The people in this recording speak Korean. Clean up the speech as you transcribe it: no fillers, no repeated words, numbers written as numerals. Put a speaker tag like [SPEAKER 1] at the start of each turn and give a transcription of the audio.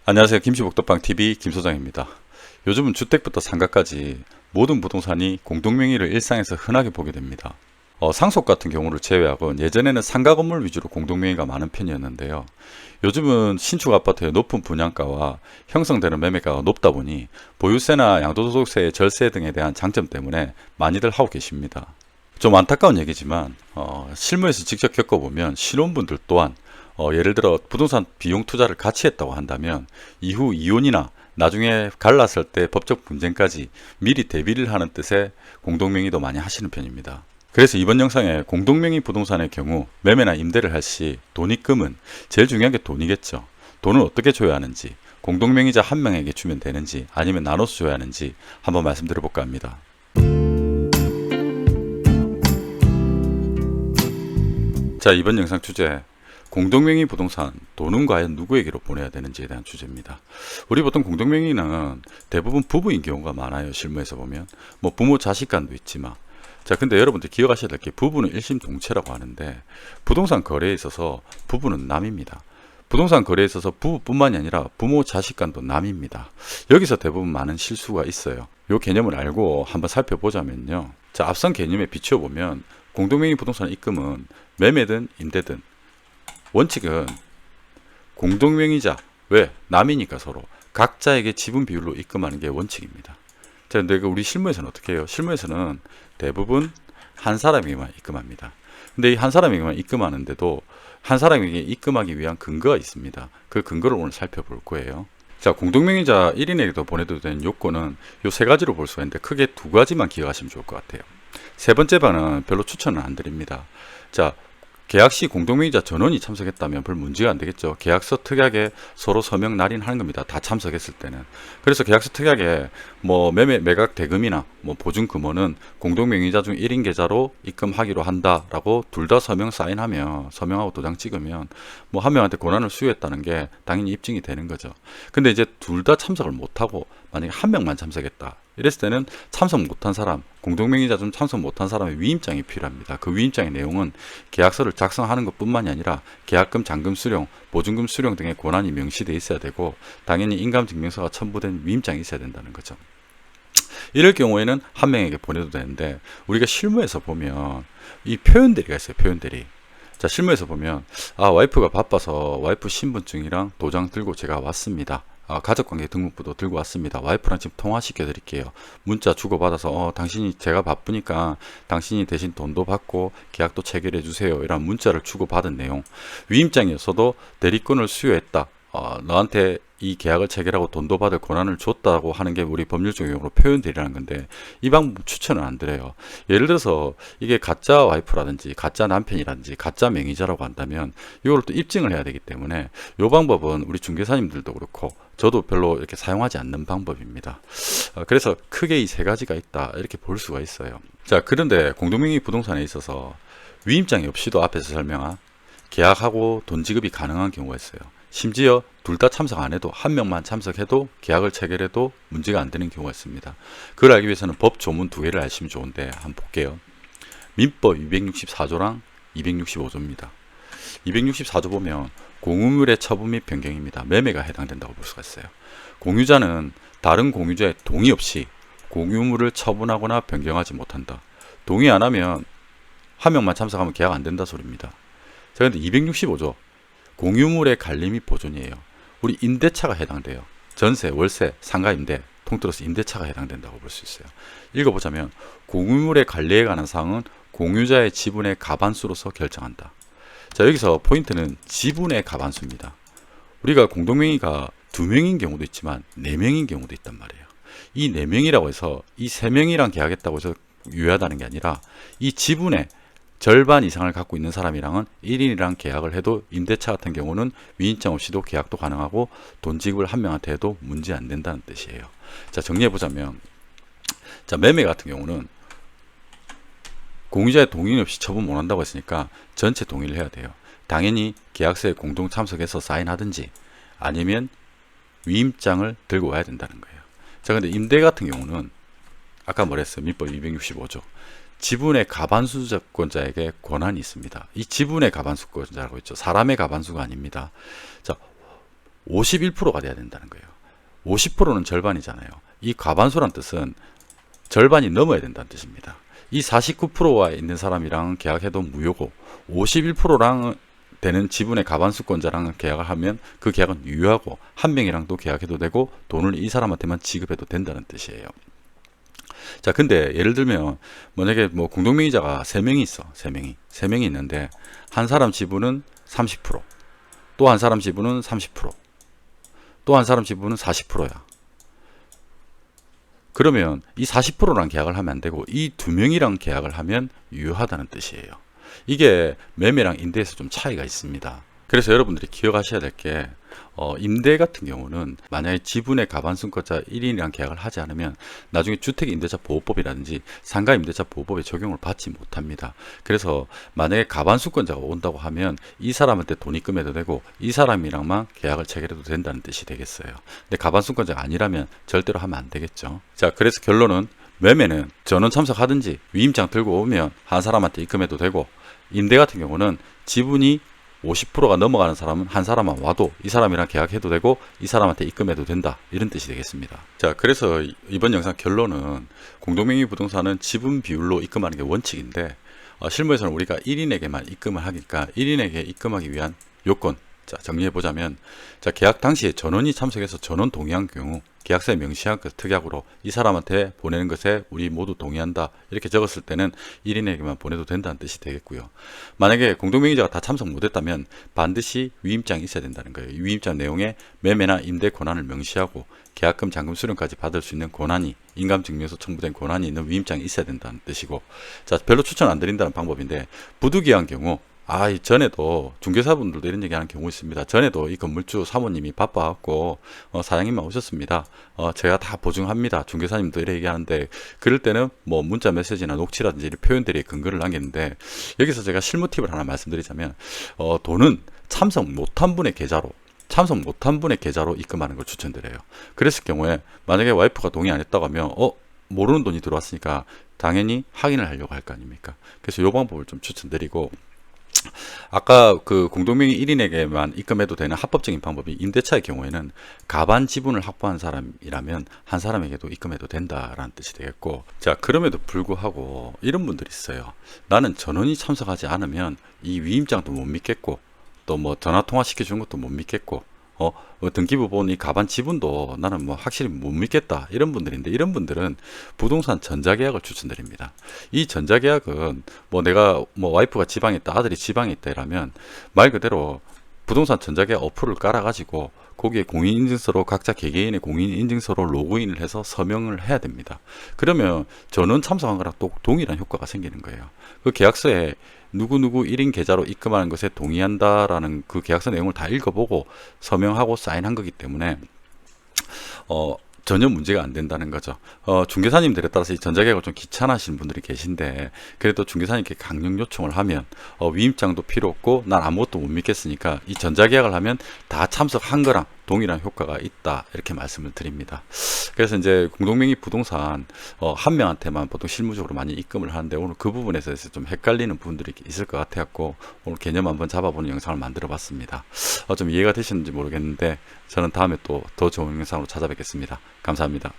[SPEAKER 1] 안녕하세요. 김치복덕방TV 김소장입니다. 요즘은 주택부터 상가까지 모든 부동산이 공동명의를 일상에서 흔하게 보게 됩니다. 상속 같은 경우를 제외하고 예전에는 상가 건물 위주로 공동명의가 많은 편이었는데요. 요즘은 신축 아파트의 높은 분양가와 형성되는 매매가가 높다 보니 보유세나 양도소득세, 절세 등에 대한 장점 때문에 많이들 하고 계십니다. 좀 안타까운 얘기지만 실무에서 직접 겪어보면 신혼분들 또한 예를 들어 부동산 비용 투자를 같이 했다고 한다면 이후 이혼이나 나중에 갈랐을 때 법적 분쟁까지 미리 대비를 하는 뜻의 공동명의도 많이 하시는 편입니다. 그래서 이번 영상에 공동명의 부동산의 경우 매매나 임대를 할 시 돈입금은 제일 중요한 게 돈이겠죠. 돈을 어떻게 줘야 하는지, 공동명의자 한 명에게 주면 되는지 아니면 나눠서 줘야 하는지 한번 말씀드려 볼까 합니다. 자, 이번 영상 주제 공동명의 부동산 돈은 과연 누구에게로 보내야 되는지에 대한 주제입니다. 우리 보통 공동명의는 대부분 부부인 경우가 많아요. 실무에서 보면 뭐 부모 자식 간도 있지만, 자 근데 여러분들 기억하셔야 될 게 부부는 일심동체라고 하는데 부동산 거래에 있어서 부부는 남입니다. 부동산 거래에 있어서 부부뿐만이 아니라 부모 자식 간도 남입니다. 여기서 대부분 많은 실수가 있어요. 이 개념을 알고 한번 살펴보자면요. 자, 앞선 개념에 비추어 보면 공동명의 부동산 입금은 매매든 임대든 원칙은 공동명의자, 왜? 남이니까 서로 각자에게 지분 비율로 입금하는 게 원칙입니다. 자, 근데 우리 실무에서는 어떻게 해요? 실무에서는 대부분 한 사람에게만 입금합니다. 근데 이 한 사람에게만 입금하는데도 한 사람에게 입금하기 위한 근거가 있습니다. 그 근거를 오늘 살펴볼 거예요. 자, 공동명의자 1인에게도 보내도 되는 요건은 요 세 가지로 볼 수가 있는데 크게 두 가지만 기억하시면 좋을 것 같아요. 세 번째 반은 별로 추천은 안 드립니다. 자, 계약 시 공동명의자 전원이 참석했다면 별 문제가 안 되겠죠. 계약서 특약에 서로 서명 날인하는 겁니다. 다 참석했을 때는. 그래서 계약서 특약에 뭐 매각 대금이나 뭐 보증 금원은 공동명의자 중 1인 계좌로 입금하기로 한다라고 둘 다 서명 사인하면, 서명하고 도장 찍으면 뭐 한 명한테 권한을 수여했다는 게 당연히 입증이 되는 거죠. 근데 이제 둘 다 참석을 못하고 만약에 한 명만 참석했다, 이랬을 때는 참석 못한 사람, 공동명의자 중 참석 못한 사람의 위임장이 필요합니다. 그 위임장의 내용은 계약서를 작성하는 것뿐만이 아니라 계약금, 잔금 수령, 보증금 수령 등의 권한이 명시되어 있어야 되고 당연히 인감증명서가 첨부된 위임장이 있어야 된다는 거죠. 이럴 경우에는 한 명에게 보내도 되는데 우리가 실무에서 보면 이 표현대리가 있어요. 표현대리. 자, 실무에서 보면 와이프가 바빠서 와이프 신분증이랑 도장 들고 제가 왔습니다. 가족관계 등록부도 들고 왔습니다. 와이프랑 지금 통화시켜 드릴게요. 문자 주고받아서 당신이, 제가 바쁘니까 당신이 대신 돈도 받고 계약도 체결해 주세요. 이런 문자를 주고받은 내용. 위임장이었어도 대리권을 수여했다, 너한테 이 계약을 체결하고 돈도 받을 권한을 줬다고 하는 게 우리 법률적 용어로 표현대리라는 건데 이 방법 추천은 안 드려요. 예를 들어서 이게 가짜 와이프라든지 가짜 남편이라든지 가짜 명의자라고 한다면 이걸 또 입증을 해야 되기 때문에 이 방법은 우리 중개사님들도 그렇고 저도 별로 이렇게 사용하지 않는 방법입니다. 그래서 크게 이 세 가지가 있다, 이렇게 볼 수가 있어요. 자, 그런데 공동명의 부동산에 있어서 위임장이 없이도 앞에서 설명한 계약하고 돈 지급이 가능한 경우가 있어요. 심지어 둘 다 참석 안 해도 한 명만 참석해도 계약을 체결해도 문제가 안 되는 경우가 있습니다. 그걸 알기 위해서는 법 조문 두 개를 아시면 좋은데 한번 볼게요. 민법 264조랑 265조입니다. 264조 보면 공유물의 처분 및 변경입니다. 매매가 해당된다고 볼 수가 있어요. 공유자는 다른 공유자의 동의 없이 공유물을 처분하거나 변경하지 못한다. 동의 안 하면 한 명만 참석하면 계약 안 된다 소리입니다. 자, 근데 265조 공유물의 관리 및 보존이에요. 우리 임대차가 해당돼요. 전세, 월세, 상가임대, 통틀어서 임대차가 해당된다고 볼 수 있어요. 읽어보자면 공유물의 관리에 관한 사항은 공유자의 지분의 가반수로서 결정한다. 자, 여기서 포인트는 지분의 가반수입니다. 우리가 공동명의가 2명인 경우도 있지만 4명인 경우도 있단 말이에요. 이 4명이라고 해서 이 3명이랑 계약했다고 해서 유효하다는 게 아니라 이 지분의 절반 이상을 갖고 있는 사람이랑은 1인이랑 계약을 해도 임대차 같은 경우는 위임장 없이도 계약도 가능하고 돈 지급을 한 명한테 해도 문제 안 된다는 뜻이에요. 자, 정리해보자면, 자, 매매 같은 경우는 공유자의 동의 없이 처분 못한다고 했으니까 전체 동의를 해야 돼요. 당연히 계약서에 공동 참석해서 사인하든지 아니면 위임장을 들고 와야 된다는 거예요. 자, 근데 임대 같은 경우는 아까 뭐랬어요? 민법 265조. 지분의 가반수권자에게 권한이 있습니다. 이 지분의 가반수권자라고 했죠. 사람의 가반수가 아닙니다. 자, 51%가 돼야 된다는 거예요. 50%는 절반이잖아요. 이 과반수란 뜻은 절반이 넘어야 된다는 뜻입니다. 이 49%와 있는 사람이랑 계약해도 무효고 51%랑 되는 지분의 과반수권자랑 계약을 하면 그 계약은 유효하고 한 명이랑도 계약해도 되고 돈을 이 사람한테만 지급해도 된다는 뜻이에요. 자, 근데 예를 들면 만약에 뭐 공동명의자가 3명이 있어. 3명이 있는데 한 사람 지분은 30%, 또 한 사람 지분은 30%, 또 한 사람 지분은 40%야. 그러면 이 40%랑 계약을 하면 안 되고 이 2명이랑 계약을 하면 유효하다는 뜻이에요. 이게 매매랑 임대에서 좀 차이가 있습니다. 그래서 여러분들이 기억하셔야 될 게 임대 같은 경우는 만약에 지분의 과반수권자 1인이랑 계약을 하지 않으면 나중에 주택임대차 보호법이라든지 상가임대차 보호법에 적용을 받지 못합니다. 그래서 만약에 과반수권자가 온다고 하면 이 사람한테 돈 입금해도 되고 이 사람이랑만 계약을 체결해도 된다는 뜻이 되겠어요. 근데 과반수권자가 아니라면 절대로 하면 안 되겠죠. 자, 그래서 결론은 매매는 전원 참석하든지 위임장 들고 오면 한 사람한테 입금해도 되고, 임대 같은 경우는 지분이 50%가 넘어가는 사람은 한 사람만 와도 이 사람이랑 계약해도 되고 이 사람한테 입금해도 된다, 이런 뜻이 되겠습니다. 자, 그래서 이번 영상 결론은 공동명의 부동산은 지분 비율로 입금하는 게 원칙인데 실무에서는 우리가 1인에게만 입금을 하니까 1인에게 입금하기 위한 요건, 자, 정리해 보자면, 자, 계약 당시에 전원이 참석해서 전원 동의한 경우 계약서에 명시한 그 특약으로 이 사람한테 보내는 것에 우리 모두 동의한다, 이렇게 적었을 때는 1인에게만 보내도 된다는 뜻이 되겠고요. 만약에 공동명의자가 다 참석 못했다면 반드시 위임장이 있어야 된다는 거예요. 이 위임장 내용에 매매나 임대 권한을 명시하고 계약금, 잔금 수령까지 받을 수 있는 권한이, 인감증명서 첨부된 권한이 있는 위임장이 있어야 된다는 뜻이고, 자, 별로 추천 안 드린다는 방법인데, 부득이한 경우, 전에도 중개사분들도 이런 얘기 하는 경우 있습니다. 전에도 이 건물주 사모님이 바빠갖고 사장님만 오셨습니다. 제가 다 보증합니다. 중개사님도 이렇게 얘기하는데, 그럴 때는 뭐 문자 메시지나 녹취라든지 이런 표현들이 근거를 남겼는데, 여기서 제가 실무 팁을 하나 말씀드리자면, 돈은 참석 못한 분의 계좌로 입금하는 걸 추천드려요. 그랬을 경우에 만약에 와이프가 동의 안 했다고 하면 모르는 돈이 들어왔으니까 당연히 확인을 하려고 할 거 아닙니까? 그래서 이 방법을 좀 추천드리고, 아까 그 공동명의 1인에게만 입금해도 되는 합법적인 방법이, 임대차의 경우에는 가반 지분을 확보한 사람이라면 한 사람에게도 입금해도 된다라는 뜻이 되겠고, 자, 그럼에도 불구하고 이런 분들이 있어요. 나는 전원이 참석하지 않으면 이 위임장도 못 믿겠고, 또 뭐 전화통화 시켜준 것도 못 믿겠고, 등기부 본 이 가반 지분도 나는 뭐 확실히 못 믿겠다, 이런 분들인데, 이런 분들은 부동산 전자계약을 추천드립니다. 이 전자계약은 뭐 내가 뭐 와이프가 지방에 있다, 아들이 지방에 있다 이라면 말 그대로 부동산 전자계약 어플을 깔아가지고 거기에 공인인증서로 각자 개개인의 공인인증서로 로그인을 해서 서명을 해야 됩니다. 그러면 전원 참석한 거랑 또 동일한 효과가 생기는 거예요. 그 계약서에 누구누구 1인 계좌로 입금하는 것에 동의한다라는 그 계약서 내용을 다 읽어보고 서명하고 사인한 거기 때문에 전혀 문제가 안 된다는 거죠. 중개사님들에 따라서 이 전자계약을 좀 귀찮아하시는 분들이 계신데, 그래도 중개사님께 강력 요청을 하면 위임장도 필요 없고 난 아무것도 못 믿겠으니까 이 전자계약을 하면 다 참석한 거랑 동일한 효과가 있다, 이렇게 말씀을 드립니다. 그래서 이제 공동명의 부동산 한 명한테만 보통 실무적으로 많이 입금을 하는데, 오늘 그 부분에서 좀 헷갈리는 부분들이 있을 것 같아갖고 오늘 개념 한번 잡아보는 영상을 만들어 봤습니다. 좀 이해가 되시는지 모르겠는데 저는 다음에 또 더 좋은 영상으로 찾아뵙겠습니다. 감사합니다.